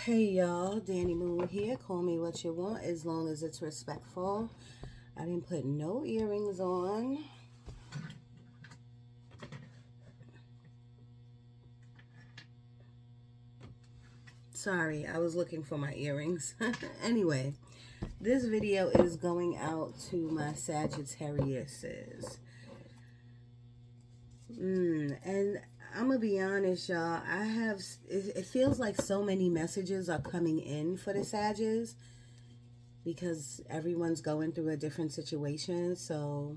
Hey y'all, Danny Moon here. Call me what you want as long as it's respectful. I didn't put no earrings on. Sorry, I was looking for my earrings. Anyway, this video is going out to my Sagittariuses. And I'm gonna be honest, y'all. It feels like so many messages are coming in for the Sages because everyone's going through a different situation. So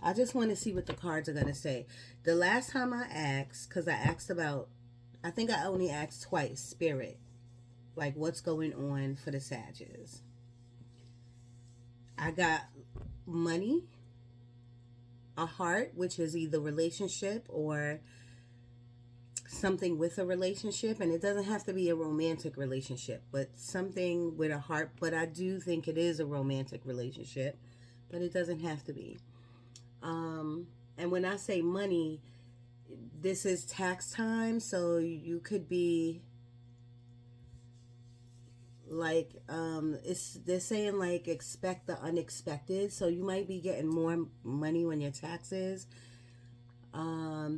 I just want to see what the cards are going to say. The last time I asked, because I asked about, I think I only asked twice, Spirit, like what's going on for the Sages. I got money, a heart, which is either relationship or something with a relationship, and it doesn't have to be a romantic relationship, but something with a heart. But I do think it is a romantic relationship, but it doesn't have to be. And when I say money, this is tax time, so you could be like they're saying like expect the unexpected, so you might be getting more money when your taxes.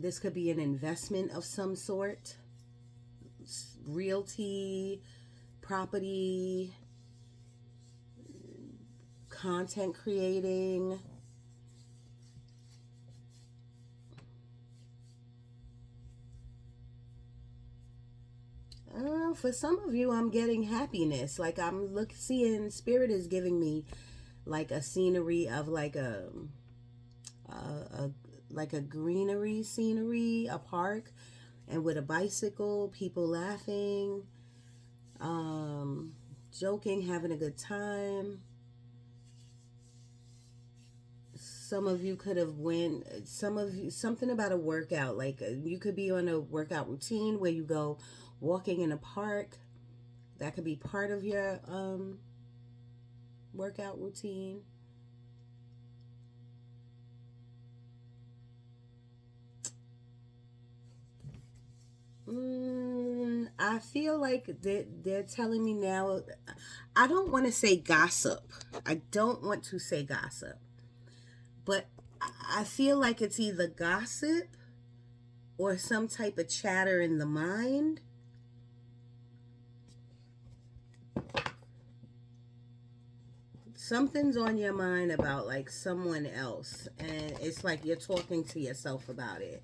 This could be an investment of some sort, realty, property, content creating. For some of you, I'm getting happiness. Like I'm seeing Spirit is giving me like a scenery of like a greenery scenery, a park, and with a bicycle, people laughing, joking, having a good time. Some of you could have something about a workout, like you could be on a workout routine where you go walking in a park. That could be part of your workout routine. I feel like they're telling me now. I don't want to say gossip. I don't want to say gossip. But I feel like it's either gossip or some type of chatter in the mind. Something's on your mind about like someone else, and it's like you're talking to yourself about it.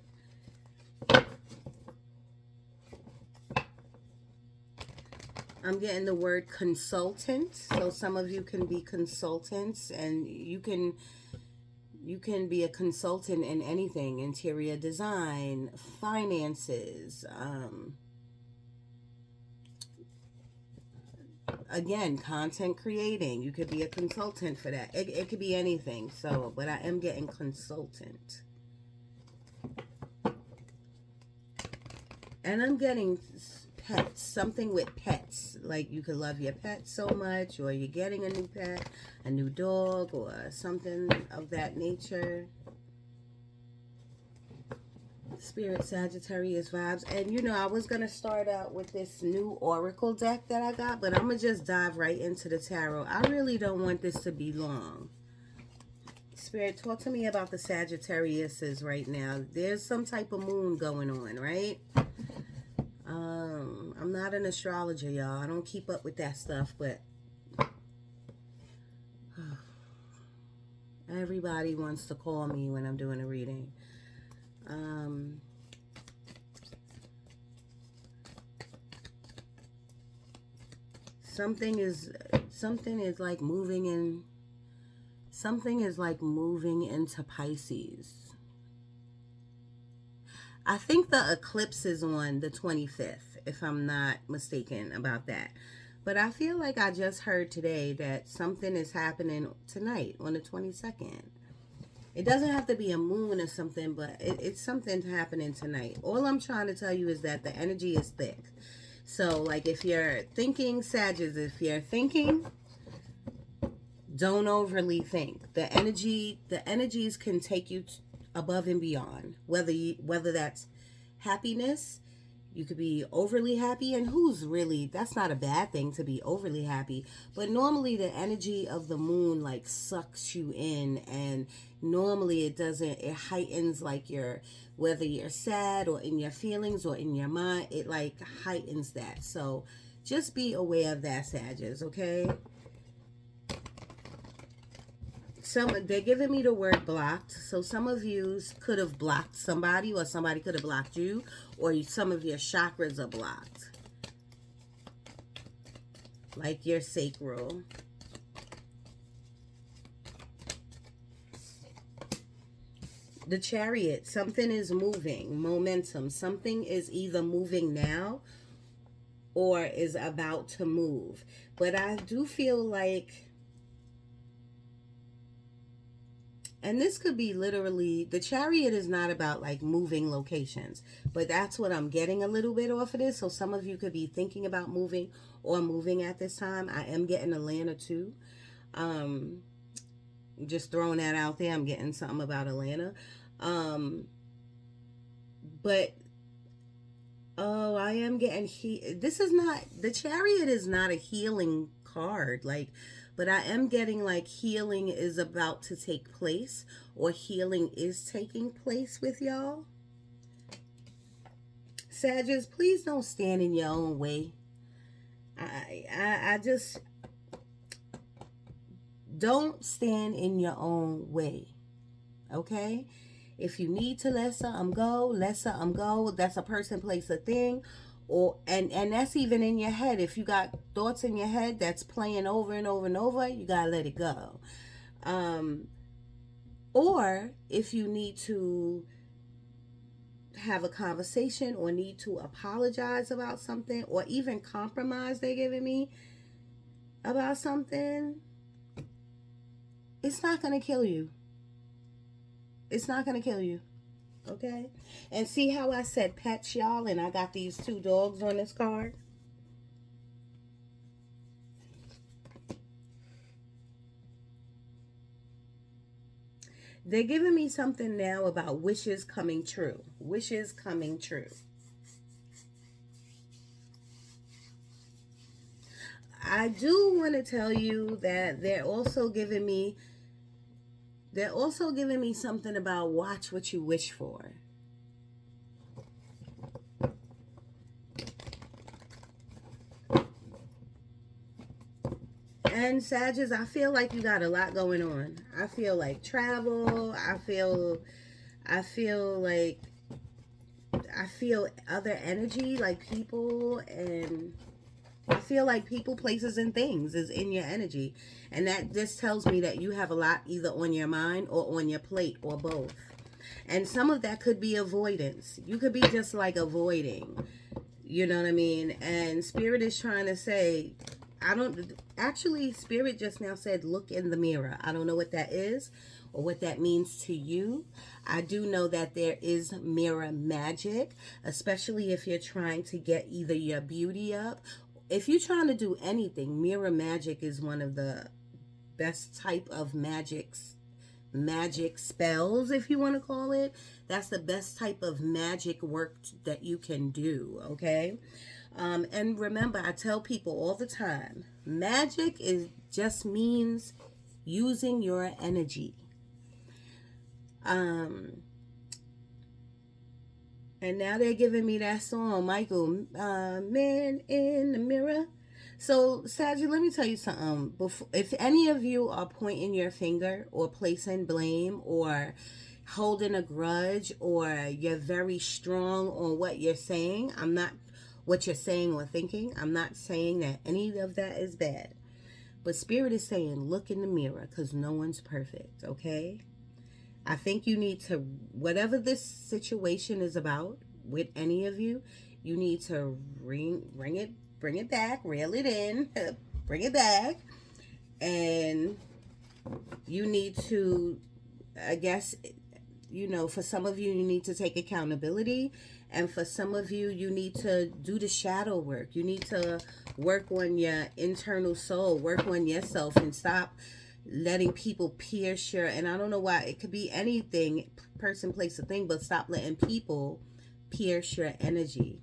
I'm getting the word consultant, so some of you can be consultants, and you can be a consultant in anything: interior design, finances, again, content creating. You could be a consultant for that. It could be anything. So, but I am getting consultant. And I'm getting pets, something with pets. Like you could love your pet so much, or you're getting a new pet, a new dog, or something of that nature. Spirit Sagittarius vibes. And you know, I was going to start out with this new oracle deck that I got, but I'm going to just dive right into the tarot. I really don't want this to be long. Spirit, talk to me about the Sagittariuses right now. There's some type of moon going on, right? I'm not an astrologer, y'all. I don't keep up with that stuff, but everybody wants to call me when I'm doing a reading. Something is like moving in. Something is like moving into Pisces. I think the eclipse is on the 25th, if I'm not mistaken about that. But I feel like I just heard today that something is happening tonight on the 22nd. It doesn't have to be a moon or something, but it's something happening tonight. All I'm trying to tell you is that the energy is thick. So, like, if you're thinking, Sagittarius, if you're thinking, don't overly think. The energies can take you above and beyond. Whether that's happiness, You could be overly happy, and that's not a bad thing to be overly happy. But normally the energy of the moon like sucks you in, and normally it heightens like whether you're sad or in your feelings or in your mind, it like heightens that. So just be aware of that, Sagittarius, okay? They're giving me the word blocked. So some of you could have blocked somebody, or somebody could have blocked you, or some of your chakras are blocked. Like your sacral. The Chariot, something is moving, momentum. Something is either moving now or is about to move. But I do feel like, and this could be literally, the Chariot is not about like moving locations, but that's what I'm getting a little bit off of this. So some of you could be thinking about moving or moving at this time. I am getting Atlanta too. Just throwing that out there. I'm getting something about Atlanta. But oh, I am getting this is not, the Chariot is not a healing card, like, but I am getting like healing is about to take place, or healing is taking place with y'all. Sagittarius, please don't stand in your own way. I just don't stand in your own way. Okay? If you need to let something go, let something go. That's a person, place, a thing. Or and that's even in your head. If you got thoughts in your head that's playing over and over and over, you gotta let it go. Or if you need to have a conversation or need to apologize about something, or even compromise, they're giving me, about something, it's not gonna kill you. It's not gonna kill you. Okay? And see how I said pets, y'all, and I got these 2 dogs on this card? They're giving me something now about wishes coming true. Wishes coming true. I do want to tell you that they're also giving me something about watch what you wish for. And Sagittarius, I feel like you got a lot going on. I feel like travel. I feel other energy, like people, and I feel like people, places, and things is in your energy. And that just tells me that you have a lot either on your mind or on your plate, or both. And some of that could be avoidance. You could be just like avoiding. You know what I mean? And Spirit is trying to say, Spirit just now said, look in the mirror. I don't know what that is or what that means to you. I do know that there is mirror magic, especially if you're trying to get either your beauty up. If you're trying to do anything, mirror magic is one of the best type of magic spells, if you want to call it. That's the best type of magic work that you can do, okay? And remember, I tell people all the time, magic just means using your energy. And now they're giving me that song, Michael, Man in the Mirror. So, Sagittarius, let me tell you something. If any of you are pointing your finger or placing blame or holding a grudge, or you're very strong on what you're saying, what you're saying or thinking, I'm not saying that any of that is bad. But Spirit is saying, look in the mirror, because no one's perfect, okay? I think you need to, whatever this situation is about with any of you, you need to bring it back, reel it in, bring it back. And you need to, I guess, for some of you, you need to take accountability. And for some of you, you need to do the shadow work. You need to work on your internal soul, work on yourself, and stop letting people pierce your, and I don't know why, it could be anything, person, place, or thing, but stop letting people pierce your energy.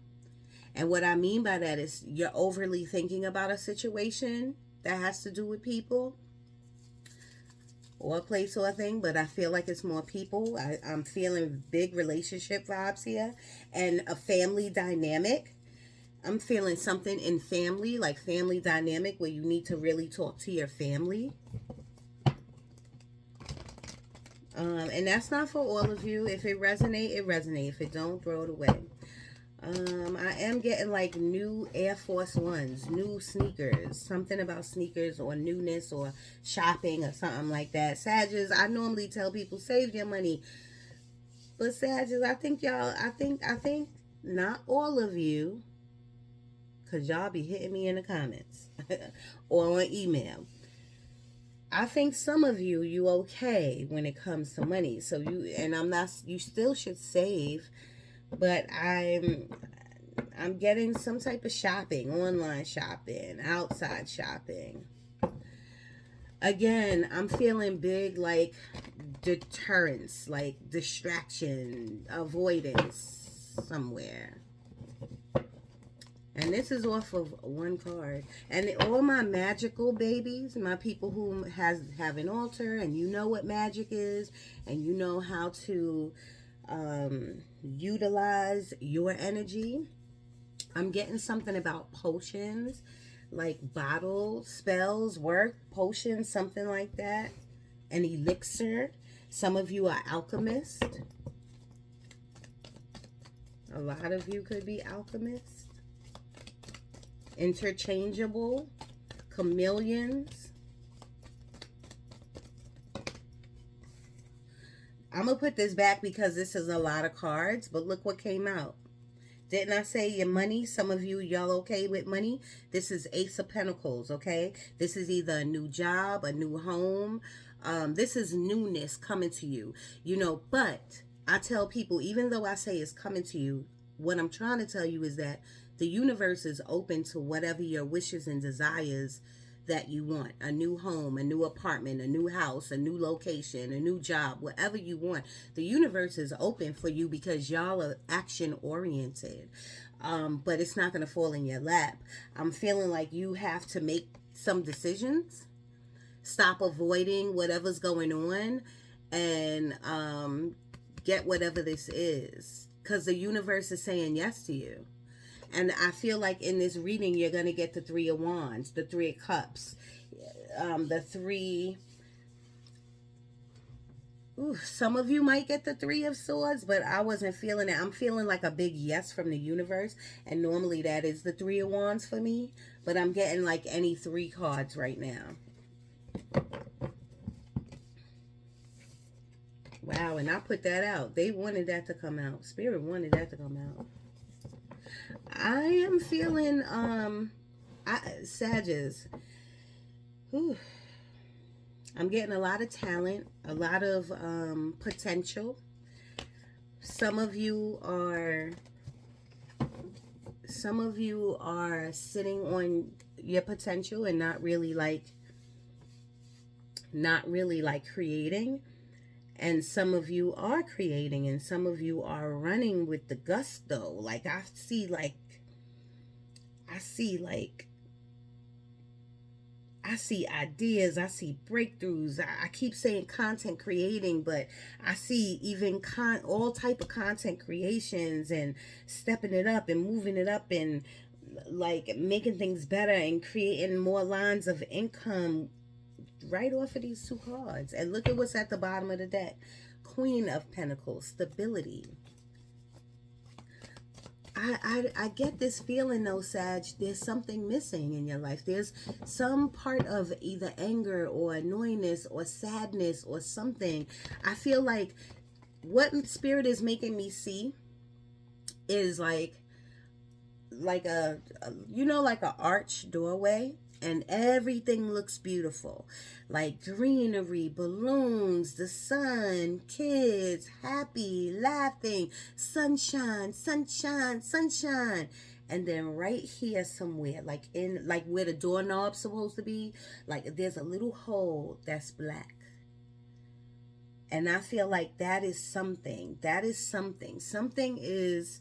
And what I mean by that is you're overly thinking about a situation that has to do with people or a place or a thing, but I feel like it's more people. I'm feeling big relationship vibes here and a family dynamic. I'm feeling something in family, like family dynamic, where you need to really talk to your family. And that's not for all of you. If it resonate, it resonate. If it don't, throw it away. I am getting like new Air Force Ones, new sneakers, something about sneakers or newness or shopping or something like that. Sagittarius, I normally tell people save your money, but Sagittarius, I think y'all, I think not all of you, cause y'all be hitting me in the comments or on email. I think some of you okay when it comes to money. So you, and I'm not, you still should save, but I'm getting some type of shopping, online shopping, outside shopping. Again, I'm feeling big like deterrence, like distraction, avoidance somewhere. And this is off of one card. And all my magical babies, my people who have an altar, and you know what magic is, and you know how to utilize your energy. I'm getting something about potions, like bottles, spells, work, potions, something like that. An elixir. Some of you are alchemists. A lot of you could be alchemists. Interchangeable, chameleons. I'm going to put this back because this is a lot of cards, but look what came out. Didn't I say your money? Some of you, y'all okay with money? This is Ace of Pentacles, okay? This is either a new job, a new home. This is newness coming to you, you know, but I tell people, even though I say it's coming to you, what I'm trying to tell you is that the universe is open to whatever your wishes and desires that you want. A new home, a new apartment, a new house, a new location, a new job, whatever you want. The universe is open for you because y'all are action oriented. But it's not going to fall in your lap. I'm feeling like you have to make some decisions. Stop avoiding whatever's going on and get whatever this is. Because the universe is saying yes to you. And I feel like in this reading, you're going to get the Three of Wands, the Three of Cups, the three... Ooh, some of you might get the Three of Swords, but I wasn't feeling it. I'm feeling like a big yes from the universe. And normally that is the Three of Wands for me. But I'm getting like any three cards right now. Wow, and I put that out. They wanted that to come out. Spirit wanted that to come out. I am feeling, Sagittarius. Whew. I'm getting a lot of talent, a lot of potential. Some of you are sitting on your potential and not really like creating. And some of you are creating, and some of you are running with the gusto. Like I see ideas, I see breakthroughs. I keep saying content creating, but I see even all type of content creations and stepping it up and moving it up and like making things better and creating more lines of income right off of these two cards. And look at what's at the bottom of the deck. Queen of Pentacles, stability. I get this feeling though, Sag, there's something missing in your life. There's some part of either anger or annoyingness or sadness or something. I feel like what Spirit is making me see is like a like a arch doorway, and everything looks beautiful, like greenery, balloons, the sun, kids, happy, laughing, sunshine, sunshine, sunshine. And then right here somewhere, like where the doorknob's supposed to be, like there's a little hole that's black. And I feel like that is something. Something is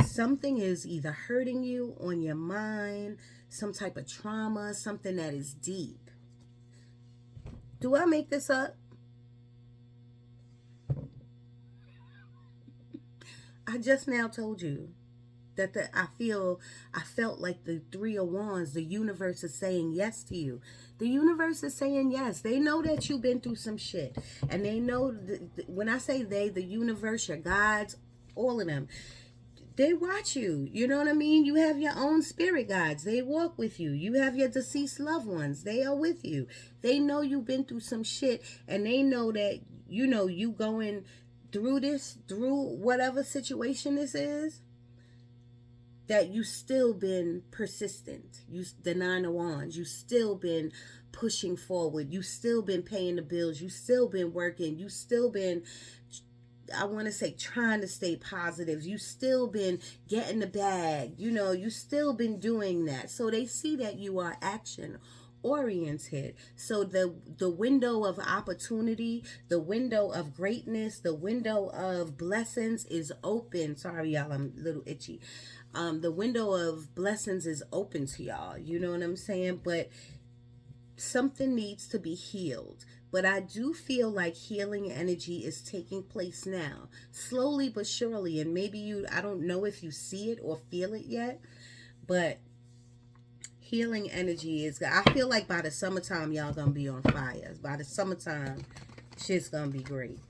something is either hurting you on your mind, some type of trauma, something that is deep. Do I make this up? I just now told you that I felt like the Three of Wands, the universe is saying yes to you. The universe is saying yes. They know that you've been through some shit, and they know when I say they, the universe, your guides, all of them, they watch you. You know what I mean? You have your own spirit guides. They walk with you. You have your deceased loved ones. They are with you. They know you've been through some shit, and they know that, you know, you going through this, through whatever situation this is, that you still been persistent. You, the Nine of Wands, you still been pushing forward. You still been paying the bills. You still been working. You still been, I want to say, trying to stay positive. You still been getting the bag. You know, you still been doing that. So they see that you are action oriented. So the window of opportunity, the window of greatness, the window of blessings is open. Sorry, y'all, I'm a little itchy. The window of blessings is open to y'all. You know what I'm saying? But something needs to be healed. But I do feel like healing energy is taking place now, slowly but surely. And maybe you, I don't know if you see it or feel it yet, but healing energy is, I feel like by the summertime, y'all gonna be on fire. By the summertime, shit's gonna be great.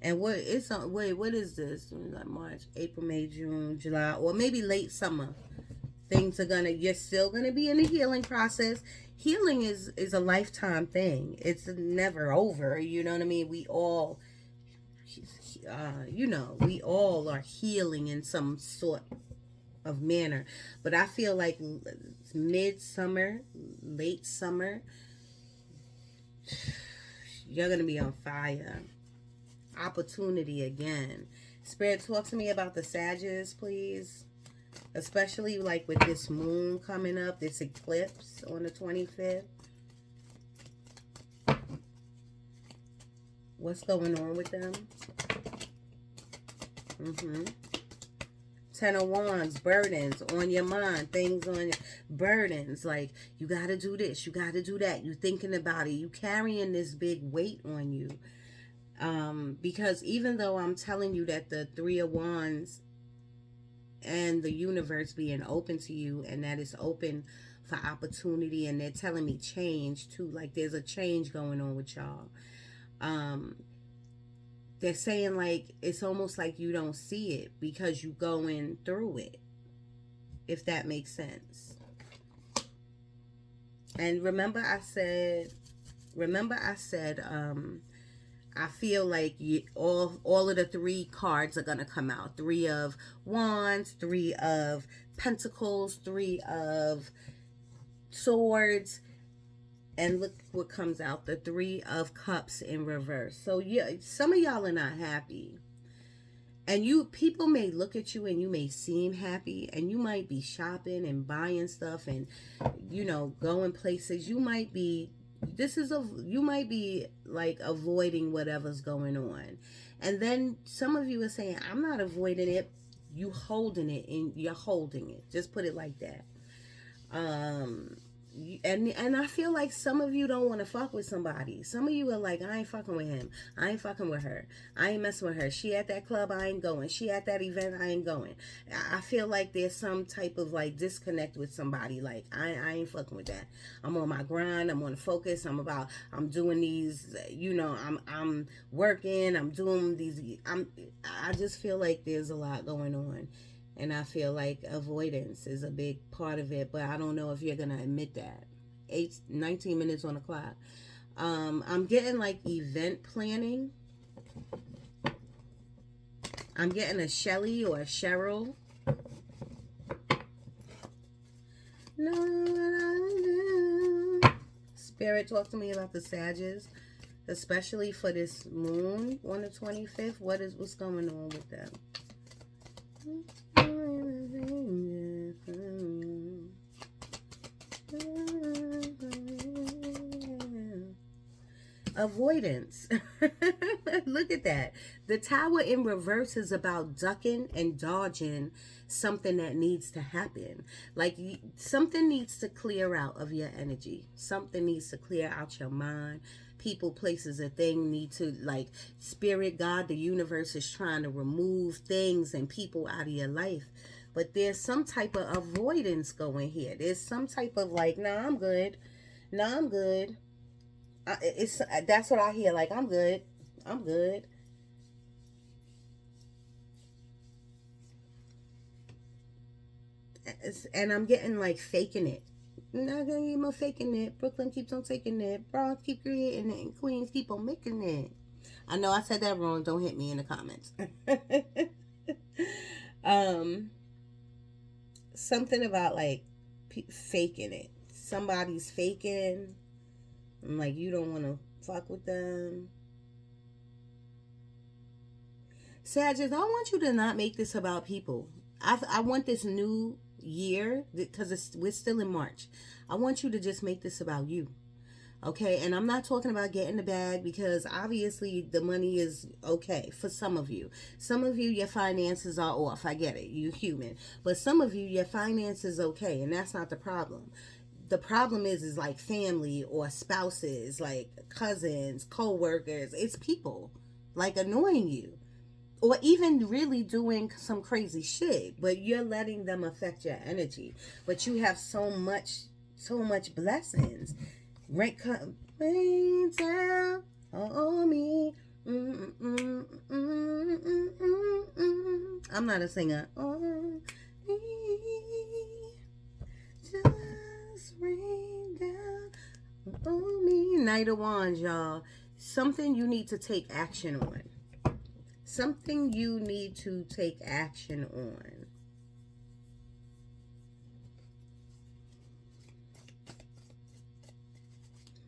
And what it's on, wait, what is this? Like March, April, May, June, July, or maybe late summer. Things are gonna, you're still gonna be in the healing process. Healing is a lifetime thing. It's never over. You know what I mean? We all, you know, we all are healing in some sort of manner. But I feel like midsummer, late summer, you're gonna be on fire. Opportunity again. Spirit, talk to me about the Sagittarius, please. Especially like with this moon coming up, this eclipse on the 25th. What's going on with them? Ten of Wands, burdens on your mind, things on your burdens, like you got to do this, you got to do that. You thinking about it, you carrying this big weight on you. Because even though I'm telling you that the Three of Wands and the universe being open to you, and that is open for opportunity, and they're telling me change too, like there's a change going on with y'all. They're saying like it's almost like you don't see it because you going through it, if that makes sense. And remember I said I feel like all of the three cards are going to come out. Three of Wands, Three of Pentacles, Three of Swords. And look what comes out. The Three of Cups in reverse. So yeah, some of y'all are not happy. And people may look at you and you may seem happy. And you might be shopping and buying stuff and, you know, going places. You might be you might be like avoiding whatever's going on. And then some of you are saying, I'm not avoiding it. You holding it, and you're holding it. Just put it like that. And I feel like some of you don't want to fuck with somebody. Some of you are like, I ain't fucking with him. I ain't fucking with her. I ain't messing with her. She at that club, I ain't going. She at that event, I ain't going. I feel like there's some type of like disconnect with somebody. Like, I ain't fucking with that. I'm on my grind. I'm on focus. I'm doing these, you know, I'm working. I'm doing these. I just feel like there's a lot going on. And I feel like avoidance is a big part of it, but I don't know if you're going to admit that. 19 minutes on the clock. I'm getting like event planning. I'm getting a Shelly or a Cheryl. Spirit, talk to me about the Sagittarius, especially for this moon on the 25th. What's going on with them? Avoidance. Look at that. The Tower in reverse is about ducking and dodging something that needs to happen. Like something needs to clear out of your energy. Something needs to clear out your mind. People, places, a thing need to, like, spirit, God, the universe is trying to remove things and people out of your life. But there's some type of avoidance going here. There's some type of like, nah, I'm good. Nah, I'm good. That's what I hear. Like, I'm good. I'm good. And I'm getting like faking it. Not gonna get more faking it. Brooklyn keeps on taking it. Bronx keep creating it, and Queens keep on making it. I know I said that wrong. Don't hit me in the comments. um, Something about like faking it. Somebody's faking. And like you don't want to fuck with them. Sagittarius, I want you to not make this about people. I want this new year, because we're still in March. I want you to just make this about you. Okay, and I'm not talking about getting the bag, because obviously the money is okay for some of you. Some of you, your finances are off. I get it. You're human. But some of you, your finances okay, and that's not the problem. The problem is like family or spouses, like cousins, co-workers. It's people like annoying you, or even really doing some crazy shit, but you're letting them affect your energy. But you have so much blessings. Rain down on me. I'm not a singer. On me, just rain down on me. Knight of Wands, y'all. Something you need to take action on. Something you need to take action on.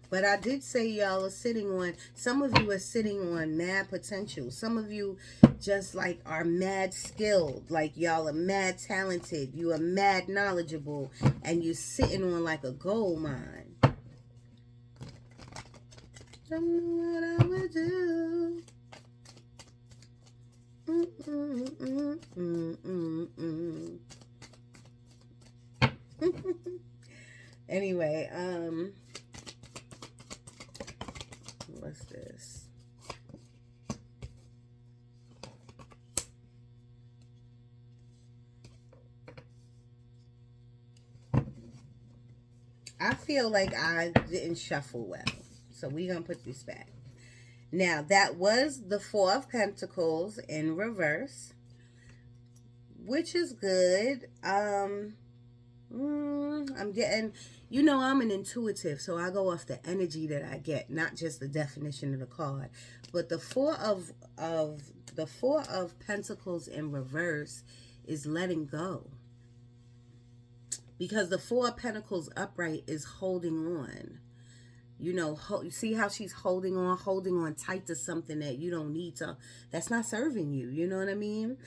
But I did say y'all are sitting on, some of you are sitting on mad potential. Some of you just like are mad skilled. Like y'all are mad talented. You are mad knowledgeable. And you're sitting on like a gold mine. Don't know what I would do. Anyway, what's this? I feel like I didn't shuffle well, so we're gonna put this back. Now, that was the Four of Pentacles in reverse, which is good. I'm getting, I'm an intuitive, so I go off the energy that I get, not just the definition of the card. But the Four of Pentacles in reverse is letting go. Because the Four of Pentacles upright is holding on. See how she's holding on tight to something that you don't need to, that's not serving you. You know what I mean?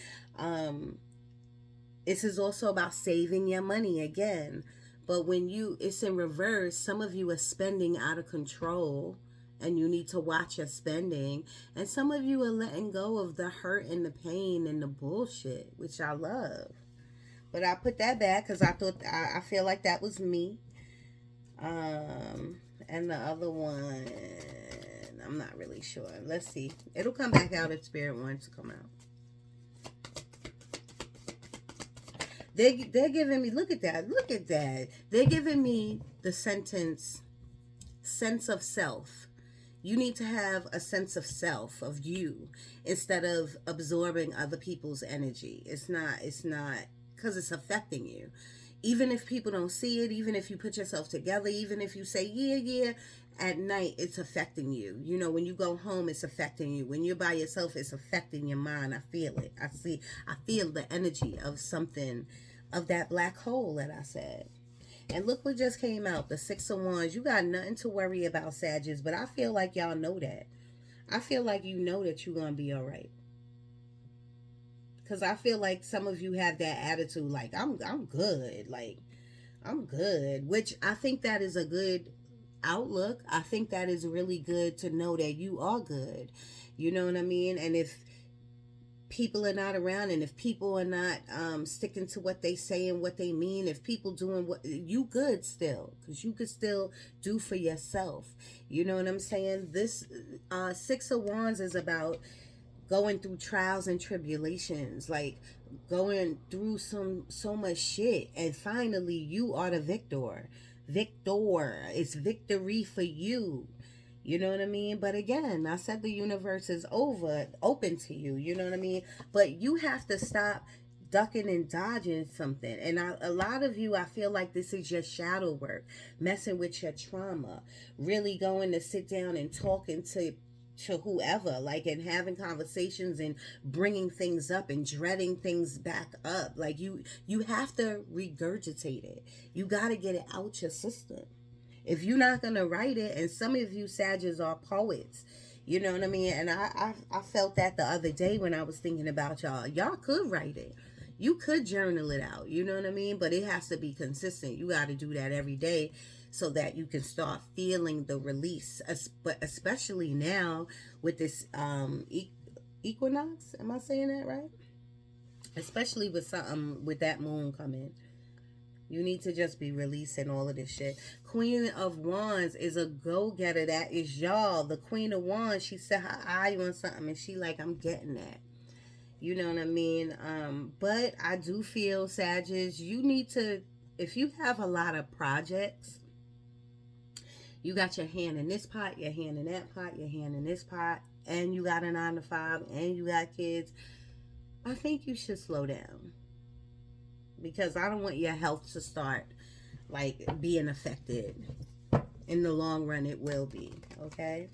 This is also about saving your money again. But when it's in reverse, some of you are spending out of control and you need to watch your spending. And some of you are letting go of the hurt and the pain and the bullshit, which I love. But I put that back because I feel like that was me. And the other one, I'm not really sure. Let's see. It'll come back out if Spirit wants to come out. They're giving me, look at that. They're giving me the sense of self. You need to have a sense of self, of you, instead of absorbing other people's energy. It's not, because it's affecting you. Even if people don't see it, even if you put yourself together, even if you say, yeah, at night, it's affecting you. When you go home, it's affecting you. When you're by yourself, it's affecting your mind. I feel it. I feel the energy of something, of that black hole that I said. And look what just came out, the Six of Wands. You got nothing to worry about, Sagittarius, but I feel like y'all know that. I feel like you know that you're going to be all right. Because I feel like some of you have that attitude, like, I'm good. Like, I'm good. Which I think that is a good outlook. I think that is really good to know that you are good. You know what I mean? And if people are not around, and if people are not sticking to what they say and what they mean, if people doing what you good still, because you could still do for yourself. You know what I'm saying? This Six of Wands is about going through trials and tribulations, like going through so much shit, and finally you are the victor. It's victory for you. You know what I mean? But again, I said the universe is open to you. You know what I mean? But you have to stop ducking and dodging something. And a lot of you, I feel like this is your shadow work, messing with your trauma, really going to sit down and talking to whoever, like, and having conversations and bringing things up and dreading things back up. Like, you have to regurgitate it. You got to get it out your system. If you're not going to write it, and some of you Sagittarius are poets, you know what I mean? And I felt that the other day when I was thinking about y'all. Y'all could write it. You could journal it out, you know what I mean? But it has to be consistent. You got to do that every day so that you can start feeling the release. But especially now with this equinox, am I saying that right? Especially with something with that moon coming. You need to just be releasing all of this shit. Queen of Wands is a go-getter. That is y'all. The Queen of Wands, she set her eye on something and she like, I'm getting that. You know what I mean? But I do feel, Sagittarius, you need to, if you have a lot of projects, you got your hand in this pot, your hand in that pot, your hand in this pot, and you got a 9-to-5, and you got kids, I think you should slow down. Because I don't want your health to start, like, being affected. In the long run, it will be, okay?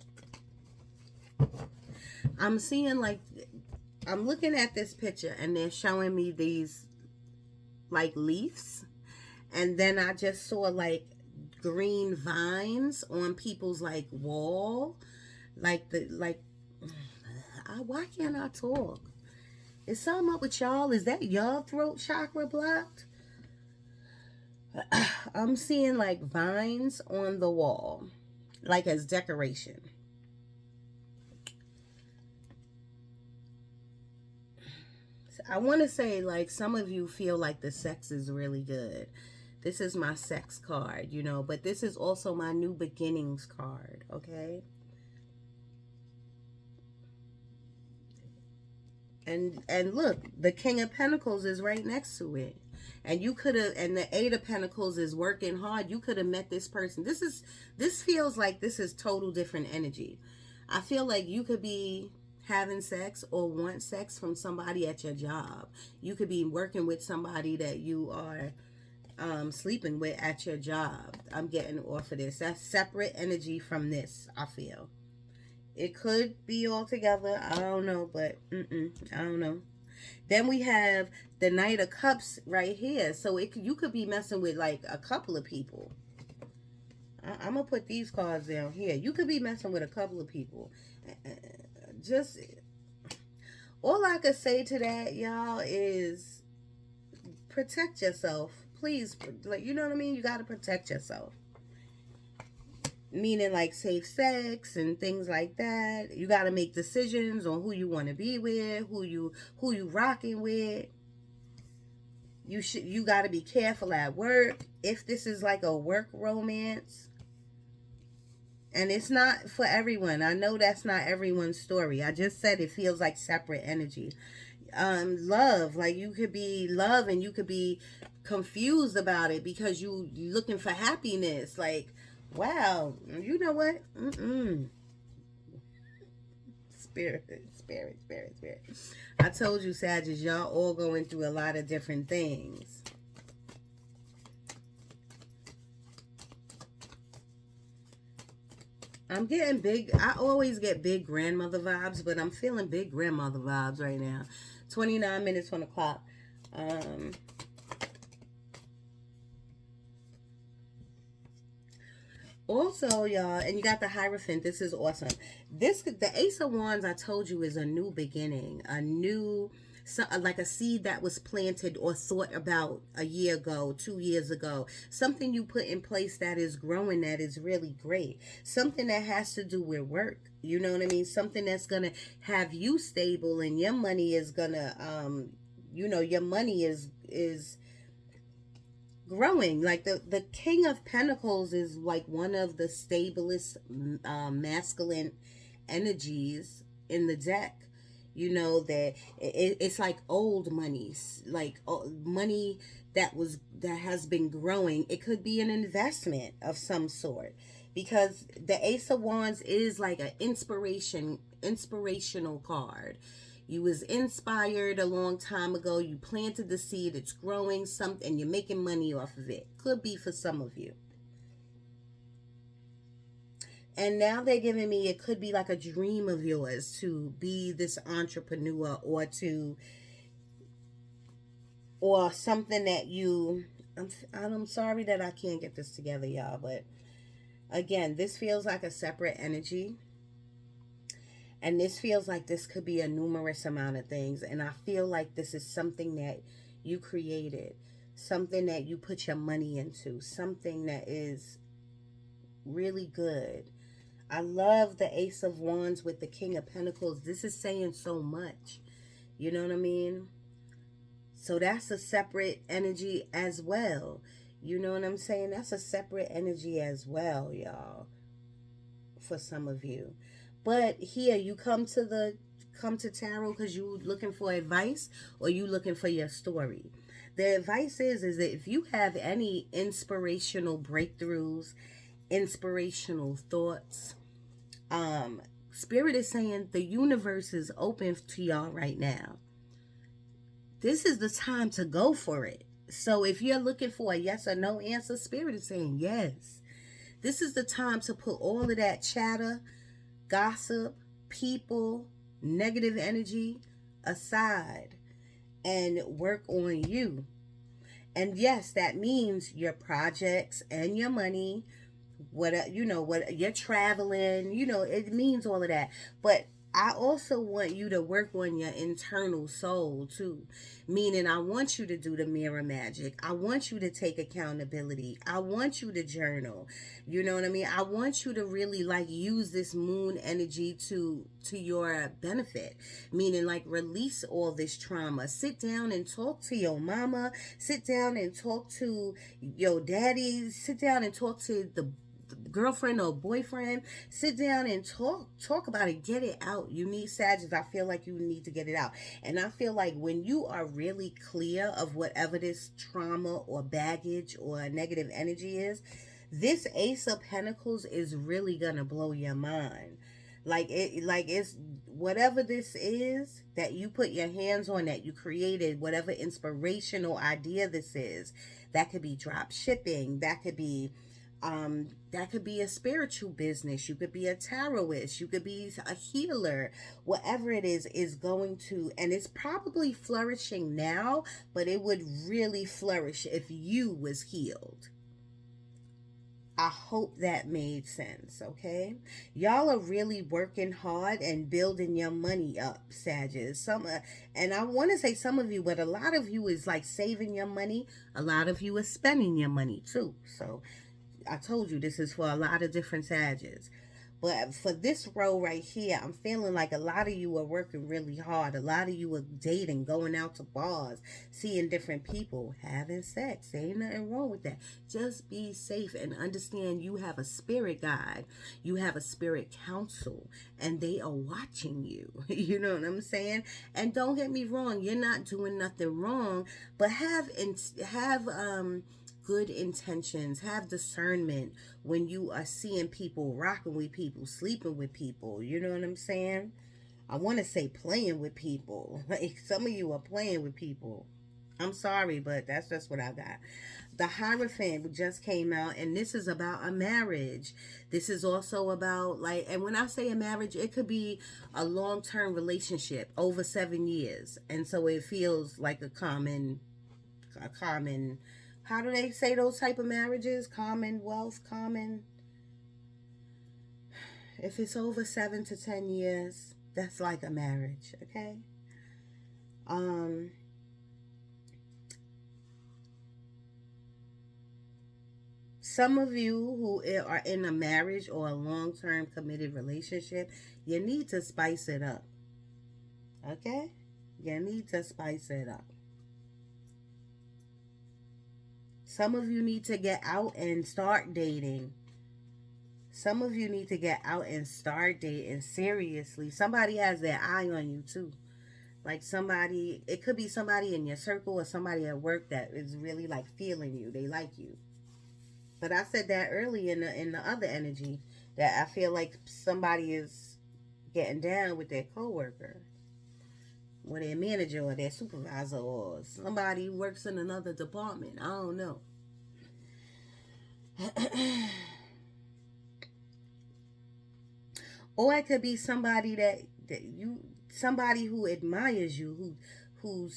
I'm seeing, like, I'm looking at this picture, and they're showing me these, like, leaves. And then I just saw, like, green vines on people's, like, wall. Why can't I talk? Is something up with y'all? Is that y'all throat chakra blocked? I'm seeing like vines on the wall, like as decoration. So I want to say, like, some of you feel like the sex is really good. This is my sex card, you know, but this is also my new beginnings card, okay? And look, the King of Pentacles is right next to it. And you could have, and the Eight of Pentacles is working hard. You could have met this person. This feels like this is total different energy. I feel like you could be having sex or want sex from somebody at your job. You could be working with somebody that you are sleeping with at your job. I'm getting off of this. That's separate energy from this, I feel. It could be all together. I don't know, but I don't know. Then we have the Knight of Cups right here. So you could be messing with like a couple of people. I'm going to put these cards down here. You could be messing with a couple of people. Just, all I could say to that, y'all, is protect yourself. Please, like, you know what I mean? You got to protect yourself. Meaning like safe sex and things like that. You got to make decisions on who you want to be with, who you rocking with. You got to be careful at work. If this is like a work romance, and it's not for everyone. I know that's not everyone's story. I just said it feels like separate energy. Love, like you could be love and you could be confused about it because you looking for happiness. Like, wow, you know what? Spirit. I told you, Sagittarius, y'all all going through a lot of different things. I'm getting big. I always get big grandmother vibes, but I'm feeling big grandmother vibes right now. 29 minutes on the clock. Also, y'all, and you got the Hierophant. This is awesome. The Ace of Wands, I told you, is a new beginning, a new So, like a seed that was planted or thought about a year ago, 2 years ago, something you put in place that is growing, that is really great, something that has to do with work. You know what I mean? Something that's gonna have you stable, and your money is gonna, your money is growing. Like the King of Pentacles is like one of the stablest masculine energies in the deck. You know that it's like old monies, like money that has been growing. It could be an investment of some sort, because the Ace of Wands is like an inspirational card. You was inspired a long time ago. You planted the seed. It's growing something, and you're making money off of it. Could be for some of you. And now they're giving me, it could be like a dream of yours to be this entrepreneur, or something that you, I'm sorry that I can't get this together, y'all, but again, this feels like a separate energy. And this feels like this could be a numerous amount of things. And I feel like this is something that you created, something that you put your money into, something that is really good. I love the Ace of Wands with the King of Pentacles. This is saying so much. You know what I mean? So that's a separate energy as well. You know what I'm saying? That's a separate energy as well, y'all, for some of you. But here you come to tarot because you looking for advice, or you looking for your story. The advice is that if you have any inspirational breakthroughs, inspirational thoughts, Spirit is saying the universe is open to y'all right now. This is the time to go for it. So if you're looking for a yes or no answer, Spirit is saying yes. This is the time to put all of that chatter, gossip, people, negative energy aside and work on you. And yes, that means your projects and your money, what you're traveling, it means all of that. But I also want you to work on your internal soul too. Meaning, I want you to do the mirror magic. I want you to take accountability. I want you to journal. You know what I mean? I want you to really like use this moon energy to your benefit. Meaning, like, release all this trauma. Sit down and talk to your mama. Sit down and talk to your daddy. Sit down and talk to the girlfriend or boyfriend. Sit down and talk about it. Get it out. You need, Sagittarius, I feel like you need to get it out. And I feel like when you are really clear of whatever this trauma or baggage or negative energy is, this Ace of Pentacles is really gonna blow your mind. It's whatever this is that you put your hands on, that you created, whatever inspirational idea this is. That could be drop shipping. That could be a spiritual business. You could be a tarotist. You could be a healer. Whatever it is going to, and it's probably flourishing now, but it would really flourish if you was healed. I hope that made sense, okay? Y'all are really working hard and building your money up, Sagittarius. And I want to say some of you, but a lot of you is like saving your money. A lot of you is spending your money too. So I told you this is for a lot of different Sagittarius. But for this row right here, I'm feeling like a lot of you are working really hard. A lot of you are dating, going out to bars, seeing different people, having sex. There ain't nothing wrong with that. Just be safe and understand you have a spirit guide. You have a spirit council, and they are watching you. You know what I'm saying? And don't get me wrong, you're not doing nothing wrong, but have good intentions, have discernment when you are seeing people, rocking with people, sleeping with people. You know what I'm saying? I want to say playing with people. Like, some of you are playing with people. I'm sorry, but that's just what I got. The Hierophant just came out, and this is about a marriage. This is also about, like, and when I say a marriage, it could be a long-term relationship over 7 years. And so it feels like a common, how do they say those type of marriages? Commonwealth, common. If it's over 7 to 10 years, that's like a marriage, okay? Um, some of you who are in a marriage or a long-term committed relationship, you need to spice it up. Okay? You need to spice it up. Some of you need to get out and start dating. Some of you need to get out and start dating seriously. Somebody has their eye on you too. Like somebody, it could be somebody in your circle or somebody at work that is really like feeling you. They like you. But I said that early in the other energy that I feel like somebody is getting down with their coworker or their manager or their supervisor or somebody who works in another department. I don't know. Or it could be somebody that you somebody who admires you, who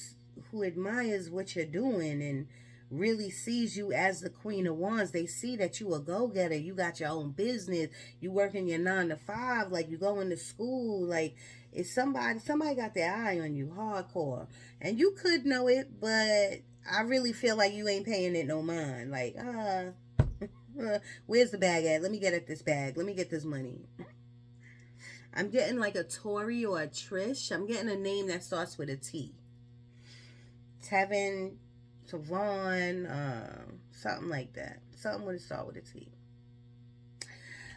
admires what you're doing and really sees you as the Queen of Wands. They see that you a go-getter, you got your own business, you working your 9 to 5, like you going to school, like it's somebody got their eye on you hardcore. And you could know it, but I really feel like you ain't paying it no mind. Like, where's the bag at? Let me get at this bag. Let me get this money. I'm getting like a Tori or a Trish. I'm getting a name that starts with a T. Tevin, Tavon, something like that. Something would start with a T.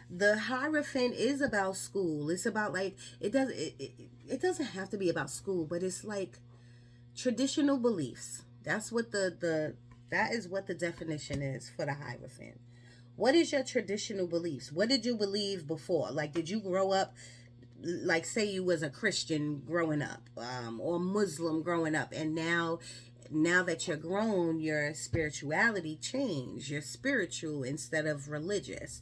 The Hierophant is about school. It's about like it doesn't have to be about school, but it's like traditional beliefs. That's what that is what the definition is for the Hierophant. What is your traditional beliefs? What did you believe before? Like, did you grow up, like, say you was a Christian growing up, or Muslim growing up, and now that you're grown, your spirituality changed. You're spiritual instead of religious.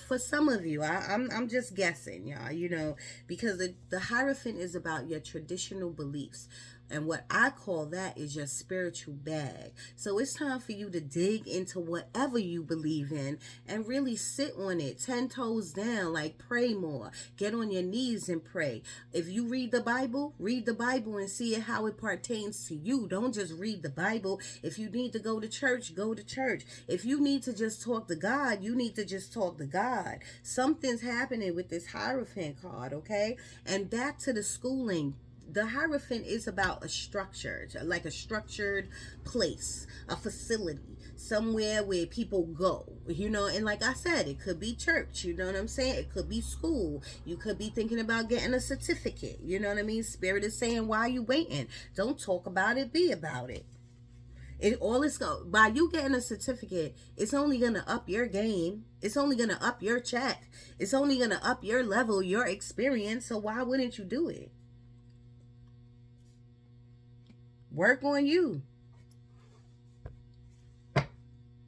For some of you, I'm just guessing, y'all, because the Hierophant is about your traditional beliefs. And what I call that is your spiritual bag. So it's time for you to dig into whatever you believe in and really sit on it, 10 toes down, like pray more. Get on your knees and pray. If you read the Bible and see how it pertains to you. Don't just read the Bible. If you need to go to church, go to church. If you need to just talk to God, you need to just talk to God. Something's happening with this Hierophant card, okay? And back to the schooling. The Hierophant is about a structure, like a structured place, a facility, somewhere where people go, and like I said, it could be church, you know what I'm saying? It could be school. You could be thinking about getting a certificate, you know what I mean? Spirit is saying, why are you waiting? Don't talk about it, be about it. By you getting a certificate, it's only gonna up your game. It's only gonna up your check. It's only gonna up your level, your experience. So why wouldn't you do it? Work on you.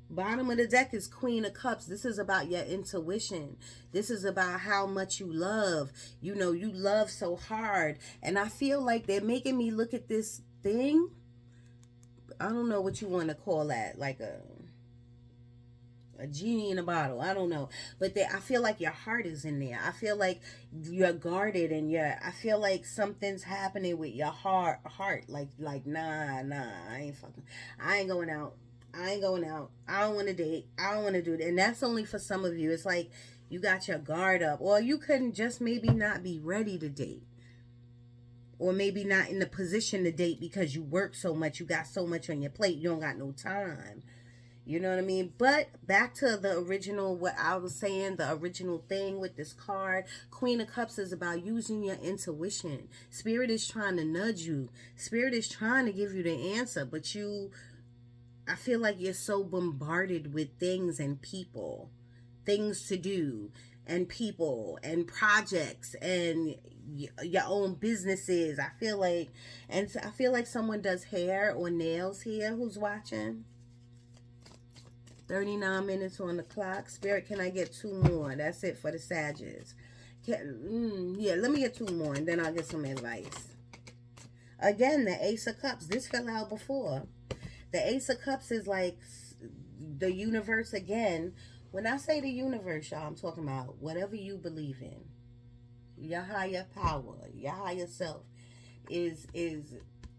Bottom of the deck is Queen of Cups. This is about your intuition. This is about how much you love. You love so hard. And I feel like they're making me look at this thing. I don't know what you want to call that. Like a genie in a bottle. I don't know. But I feel like your heart is in there. I feel like you're guarded and I feel like something's happening with your heart. Like, nah, I ain't going out. I don't want to date. I don't want to do it. And that's only for some of you. It's like you got your guard up. Or you couldn't just maybe not be ready to date. Or maybe not in the position to date because you work so much. You got so much on your plate. You don't got no time. You know what I mean? But back to the original, what I was saying, the original thing with this card. Queen of Cups is about using your intuition. Spirit is trying to nudge you. Spirit is trying to give you the answer. But I feel like you're so bombarded with things and people. Things to do. And people. And projects. And your own businesses. I feel like someone does hair or nails here who's watching. 39 minutes on the clock. Spirit, can I get 2 more? That's it for the Sagittarius. Yeah, let me get 2 more and then I'll get some advice. Again, the Ace of Cups. This fell out before. The Ace of Cups is like the universe again. When I say the universe, y'all, I'm talking about whatever you believe in. Your higher power, your higher self is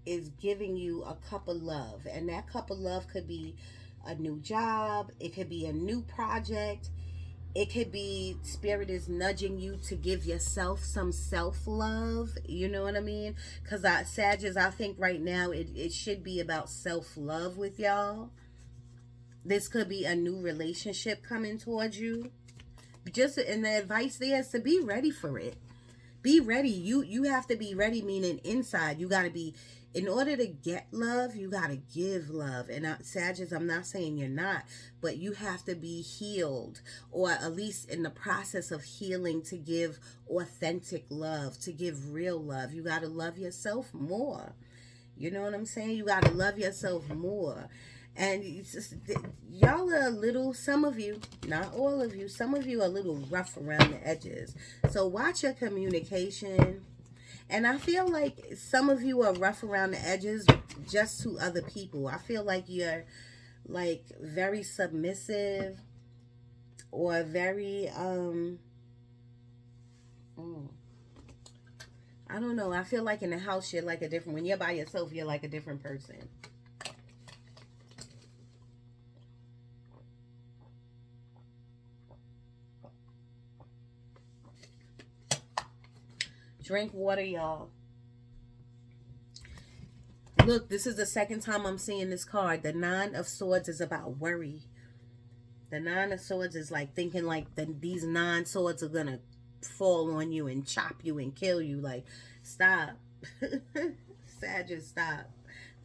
is giving you a cup of love. And that cup of love could be a new job. It could be a new project. It could be Spirit is nudging you to give yourself some self-love. You know what I mean? Because Sagittarius, I think right now it should be about self-love with y'all. This could be a new relationship coming towards you. Just, and the advice there is to be ready for it. Be ready. You have to be ready, meaning inside. You got to be, in order to get love, you got to give love. And Sagittarius, I'm not saying you're not, but you have to be healed, or at least in the process of healing, to give authentic love, to give real love. You got to love yourself more. You know what I'm saying? You got to love yourself more. And it's just, y'all are a little, some of you, not all of you, some of you are a little rough around the edges. So watch your communication. And I feel like some of you are rough around the edges just to other people. I feel like you're like very submissive, or very, I don't know. I feel like in the house you're like a different, when you're by yourself, you're like a different person. Drink water, y'all. Look, this is the second time I'm seeing this card. The Nine of Swords is about worry. The Nine of Swords is like thinking like these 9 swords are going to fall on you and chop you and kill you. Like, stop. Sagittarius, stop.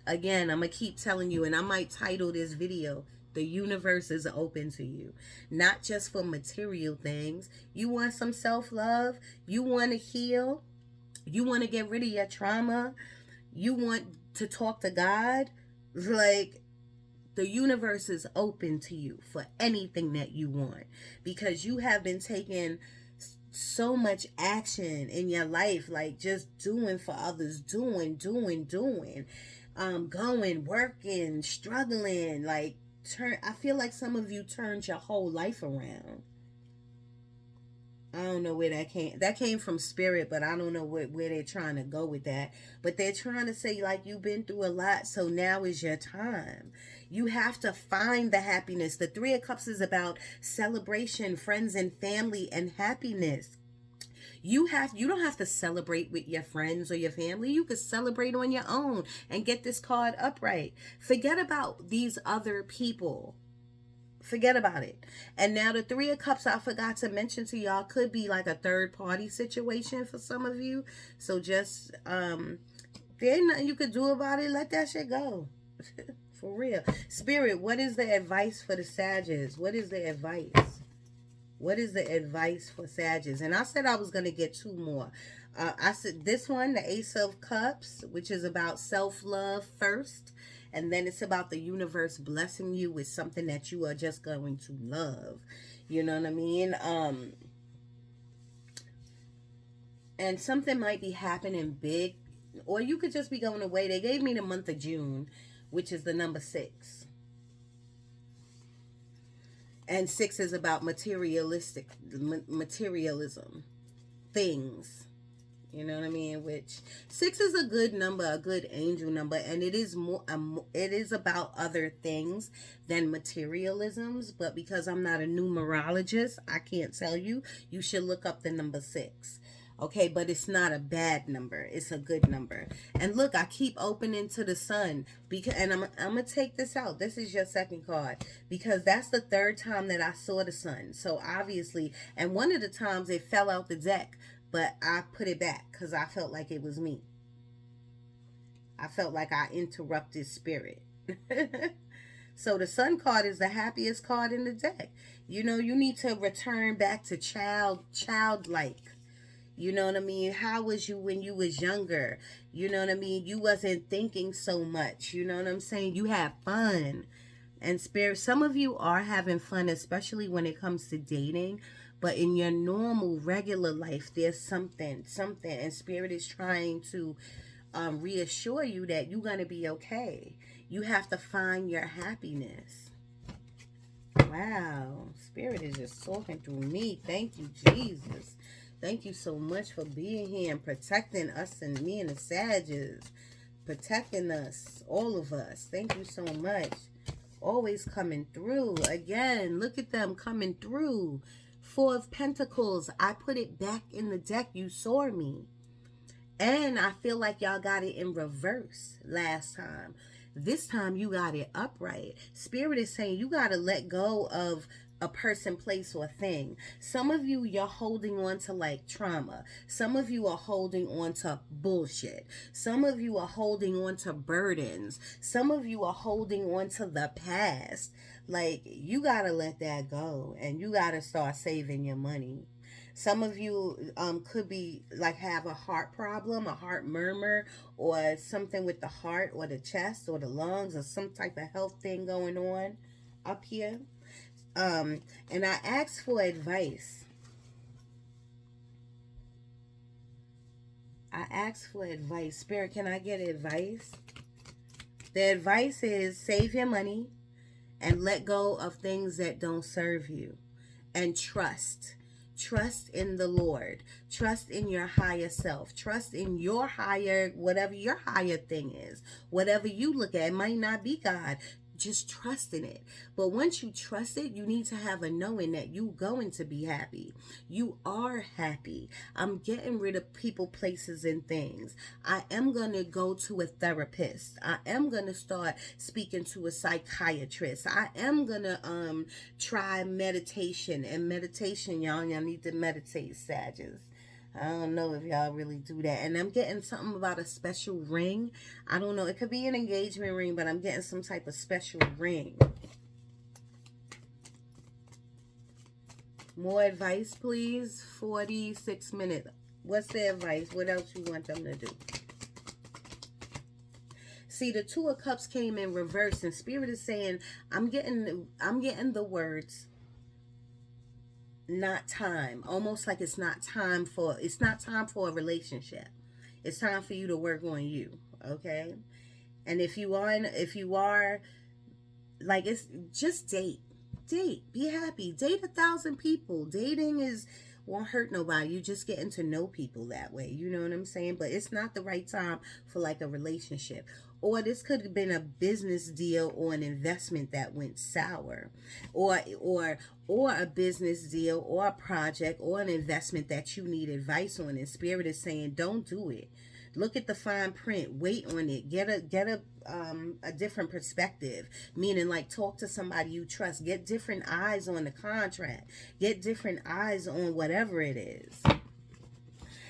Again, I'm going to keep telling you, and I might title this video, the universe is open to you. Not just for material things. You want some self-love? You want to heal? You want to get rid of your trauma? You want to talk to God? Like, the universe is open to you for anything that you want, because you have been taking so much action in your life, like just doing for others, doing, going, working, struggling, like I feel like some of you turned your whole life around. I don't know where that came from Spirit, but I don't know where they're trying to go with that. But they're trying to say, like, you've been through a lot, so now is your time. You have to find the happiness. The Three of Cups is about celebration, friends and family, and happiness. You don't have to celebrate with your friends or your family. You could celebrate on your own and get this card upright. Forget about these other people. Forget about it. And now the Three of Cups, I forgot to mention to y'all, could be like a third party situation for some of you. So just, there ain't nothing you could do about it. Let that shit go. For real. Spirit, what is the advice for the Sagittarius? What is the advice? What is the advice for Sagittarius? And I said I was going to get 2 more. I said this one, the Ace of Cups, which is about self-love first. And then it's about the universe blessing you with something that you are just going to love. You know what I mean? And something might be happening big. Or you could just be going away. They gave me the month of June, which is the number 6. And 6 is about materialism. Things. You know what I mean? Which 6 is a good number, a good angel number, and it is more. It is about other things than materialisms. But because I'm not a numerologist, I can't tell you. You should look up the number 6. Okay, but it's not a bad number. It's a good number. And look, I keep opening to the sun because, and I'm gonna take this out. This is your second card because that's the 3rd time that I saw the sun. So obviously, and one of the times it fell out the deck. But I put it back because I felt like it was me. I felt like I interrupted Spirit. So the Sun card is the happiest card in the deck. You know, you need to return back to childlike. You know what I mean? How was you when you was younger? You know what I mean? You wasn't thinking so much. You know what I'm saying? You had fun. And Spirit, some of you are having fun, especially when it comes to dating. But in your normal, regular life, there's something. And Spirit is trying to reassure you that you're going to be okay. You have to find your happiness. Wow. Spirit is just talking through me. Thank you, Jesus. Thank you so much for being here and protecting us and me and the Sagittarius. protecting us, all of us. Thank you so much. Always coming through. Again, look at them coming through. Four of Pentacles. I put it back in the deck. You saw me. And I feel like y'all got it in reverse last time. This time you got it upright. Spirit is saying you got to let go of a person, place, or thing. Some of you, you're holding on to like trauma. Some of you are holding on to bullshit. Some of you are holding on to burdens. Some of you are holding on to the past. Like, you got to let that go, and you got to start saving your money. Some of you could be like have a heart problem, a heart murmur, or something with the heart or the chest or the lungs or some type of health thing going on up here. And I asked for advice. Spirit, can I get advice? The advice is save your money and let go of things that don't serve you. And trust. Trust in the Lord. Trust in your higher self. Trust in your higher, whatever your higher thing is. Whatever you look at, it might not be God. Just trust in it. But once you trust it, you need to have a knowing that you're going to be happy. You are happy. I'm getting rid of people, places, and things. I am going to go to a therapist. I am going to start speaking to a psychiatrist. I am going to try meditation. And meditation, y'all need to meditate, Sagittarius. I don't know if y'all really do that. And I'm getting something about a special ring. I don't know. It could be an engagement ring, but I'm getting some type of special ring. More advice, please. 46 minutes. What's the advice? What else you want them to do? See, the Two of Cups came in reverse, and Spirit is saying, I'm getting the words, not time. Almost like it's not time for a relationship. It's time for you to work on you. Okay? And if you are like, it's just date. Be happy. Date 1,000 people. Dating won't hurt nobody. You just getting to know people that way. You know what I'm saying? But it's not the right time for like a relationship. Or this could have been a business deal or an investment that went sour. Or a business deal or a project or an investment that you need advice on. And Spirit is saying, don't do it. Look at the fine print. Wait on it. Get a different perspective. Meaning, like, talk to somebody you trust. Get different eyes on the contract. Get different eyes on whatever it is.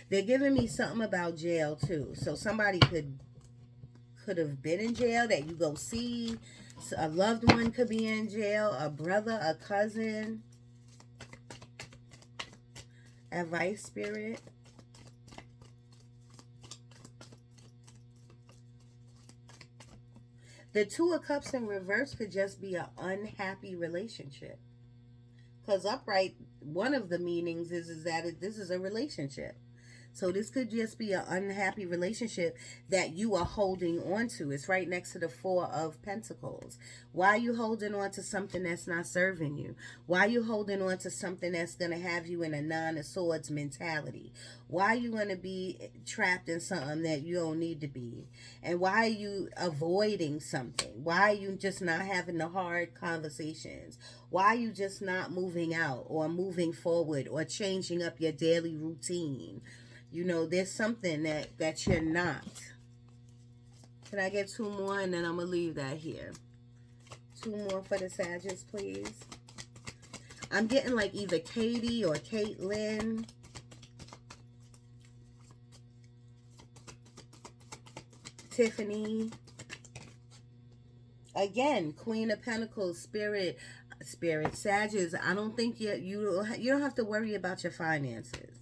They're giving me something about jail too. So somebody could have been in jail that you go see. A loved one could be in jail. A brother, a cousin. Advice, Spirit. The Two of Cups in reverse could just be an unhappy relationship. Because upright, one of the meanings is that this is a relationship. So this could just be an unhappy relationship that you are holding on to. It's right next to the Four of Pentacles. Why are you holding on to something that's not serving you? Why are you holding on to something that's going to have you in a Nine of Swords mentality? Why are you going to be trapped in something that you don't need to be? And why are you avoiding something? Why are you just not having the hard conversations? Why are you just not moving out or moving forward or changing up your daily routine? You know, there's something that you're not. Can I get two more? And then I'm going to leave that here. Two more for the Sagittarius, please. I'm getting like either Katie or Caitlin. Tiffany. Again, Queen of Pentacles, Spirit, Sagittarius. I don't think you don't have to worry about your finances.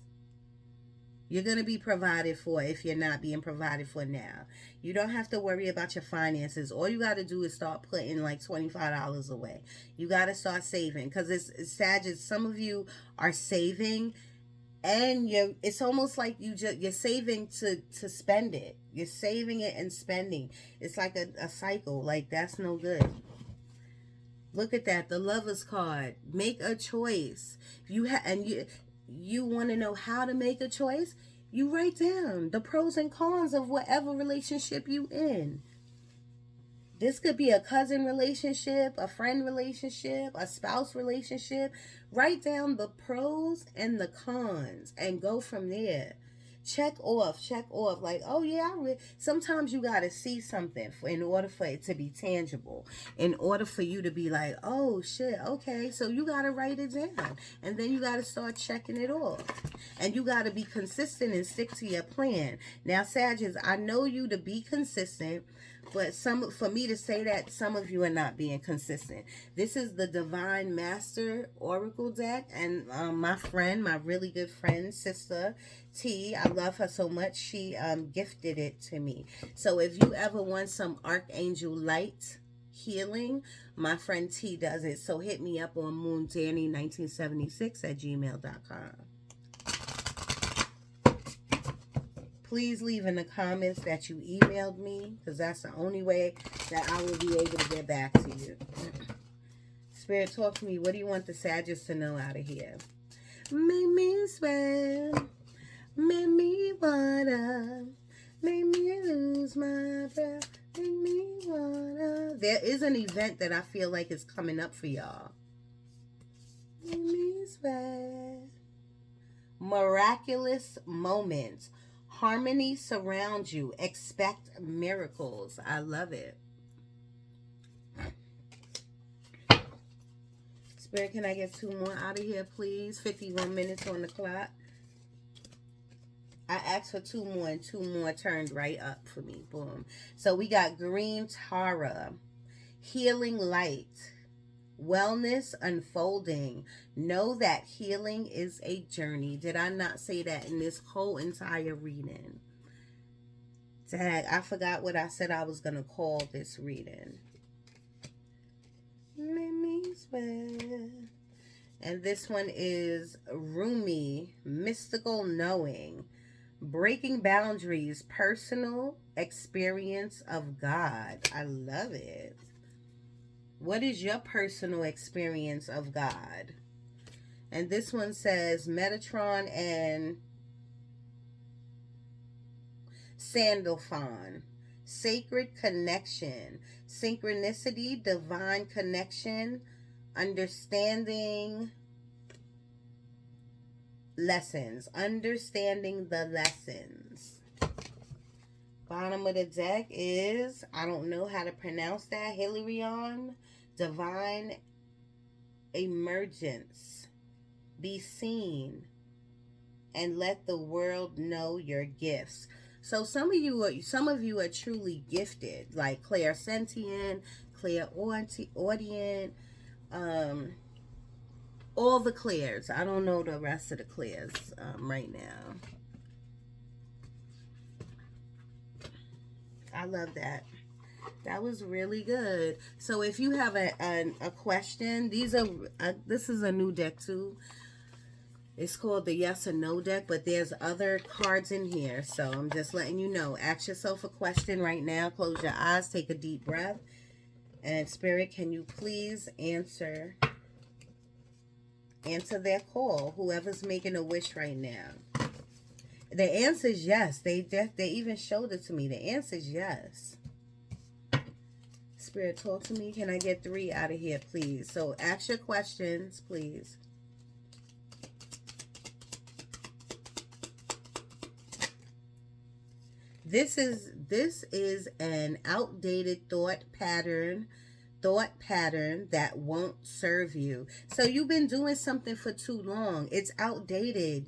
You're going to be provided for if you're not being provided for now. You don't have to worry about your finances. All you got to do is start putting like $25 away. You got to start saving because it's Sagittarius. Some of you are saving and it's almost like you're saving to spend it. You're saving it and spending. It's like a cycle. Like, that's no good. Look at that. The Lover's card. Make a choice. You want to know how to make a choice? You write down the pros and cons of whatever relationship you in. This could be a cousin relationship, a friend relationship, a spouse relationship. Write down the pros and the cons and go from there. Check off, check off. Like, oh yeah, sometimes you got to see something in order for it to be tangible. In order for you to be like, oh shit, okay. So you got to write it down. And then you got to start checking it off. And you got to be consistent and stick to your plan. Now, Sagittarius, I know you to be consistent. But for me to say that, some of you are not being consistent. This is the Divine Master Oracle deck. And my really good friend, Sister T, I love her so much. She gifted it to me. So if you ever want some Archangel Light healing, my friend T does it. So hit me up on moondanny1976@gmail.com. Please leave in the comments that you emailed me, because that's the only way that I will be able to get back to you. Spirit, talk to me. What do you want the Sagittarius to know out of here? Make me sweat. Make me wanna. Make me lose my breath. Make me wanna. There is an event that I feel like is coming up for y'all. Make me sweat. Miraculous moments. Harmony surrounds you. Expect miracles. I love it. Spirit, can I get 2 more out of here, please? 51 minutes on the clock. I asked for 2 more, and 2 more turned right up for me. Boom. So we got Green Tara. Healing light. Wellness unfolding. Know that healing is a journey. Did I not say that in this whole entire reading? Dang, I forgot what I said I was going to call this reading. Make me sweat. And this one is Rumi, mystical knowing. Breaking boundaries, personal experience of God. I love it. What is your personal experience of God? And this one says Metatron and Sandalphon. Sacred connection. Synchronicity, divine connection. Understanding lessons. Understanding the lessons. Bottom of the deck is, I don't know how to pronounce that, Hilarion. Divine emergence. Be seen and let the world know your gifts. So some of you are truly gifted, like clairsentient, clairaudient, all the clairs. I don't know the rest of the clairs right now. I love that. That was really good. So if you have a question, this is a new deck too. It's called the Yes or No deck, but there's other cards in here. So I'm just letting you know. Ask yourself a question right now. Close your eyes. Take a deep breath. And Spirit, can you please answer their call? Whoever's making a wish right now. The answer is yes. They even showed it to me. The answer is yes. Spirit, talk to me. Can I get 3 out of here, please? So ask your questions, please. This is an outdated thought pattern that won't serve you. So you've been doing something for too long. It's outdated.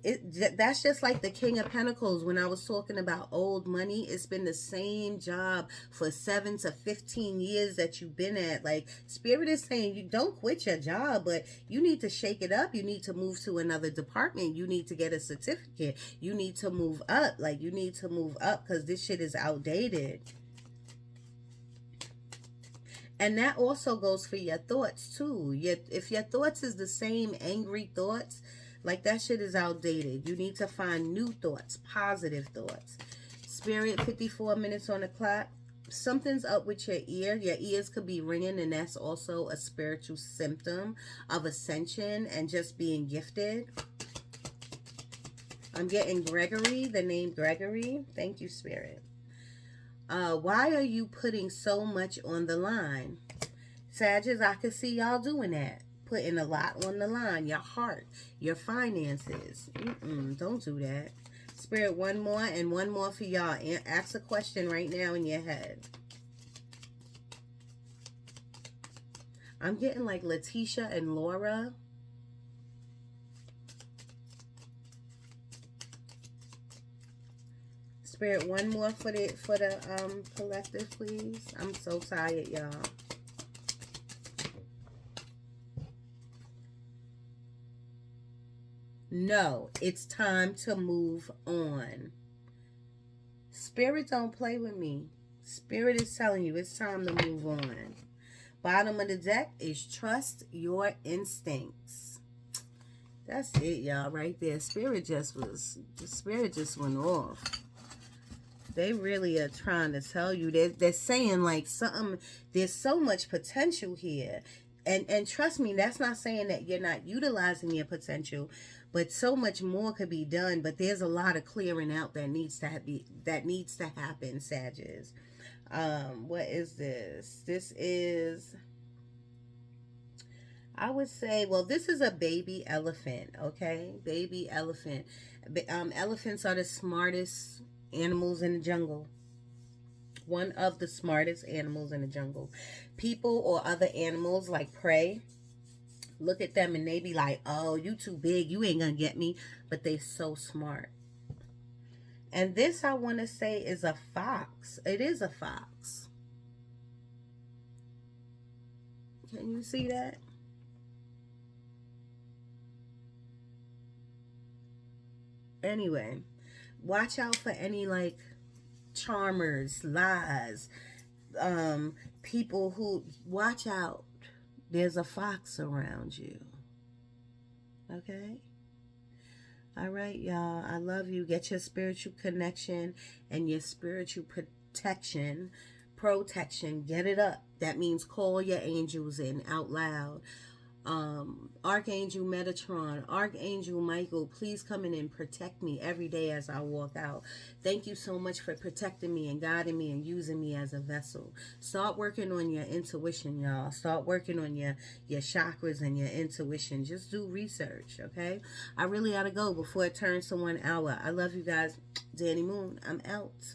That's just like the King of Pentacles when I was talking about old money. It's been the same job for 7 to 15 years that you've been at. Like, Spirit is saying you don't quit your job, but you need to shake it up. You need to move to another department. You need to get a certificate. You need to move up. Like, you need to move up because this shit is outdated. And that also goes for your thoughts too. If your thoughts is the same angry thoughts, like, that shit is outdated. You need to find new thoughts, positive thoughts. Spirit, 54 minutes on the clock. Something's up with your ear. Your ears could be ringing, and that's also a spiritual symptom of ascension and just being gifted. I'm getting Gregory, the name Gregory. Thank you, Spirit. Why are you putting so much on the line? Sagittarius, I can see y'all doing that. Putting a lot on the line. Your heart, your finances. Don't do that. Spirit, one more and one more for y'all. Ask a question right now in your head. I'm getting like Letitia and Laura. Spirit, one more for the collective, please. I'm so tired, y'all. No, it's time to move on. Spirit don't play with me. Spirit is telling you it's time to move on. Bottom of the deck is trust your instincts. That's it, y'all, right there. Spirit just went off. They really are trying to tell you. They're saying like something. There's so much potential here, and trust me, that's not saying that you're not utilizing your potential, but so much more could be done. But there's a lot of clearing out that needs to happen, Sagittarius. What is this? This is, I would say, well, this is a baby elephant. Okay, baby elephant. Elephants are the smartest animals in the jungle. One of the smartest animals in the jungle. People or other animals like prey look at them and they be like, oh, you too big, you ain't gonna get me. But they so smart. And this, I want to say, is a fox. It is a fox. Can you see that? Anyway, watch out for any like charmers, lies, people who, watch out. There's a fox around you. Okay? All right, y'all. I love you. Get your spiritual connection and your spiritual protection. Get it up. That means call your angels in out loud. Archangel Metatron, Archangel Michael, please come in and protect me every day as I walk out. Thank you so much for protecting me and guiding me and using me as a vessel. Start working on your intuition, y'all. Start working on your chakras and your intuition. Just do research, okay? I really gotta go before it turns to 1 hour. I love you guys. Danny Moon, I'm out.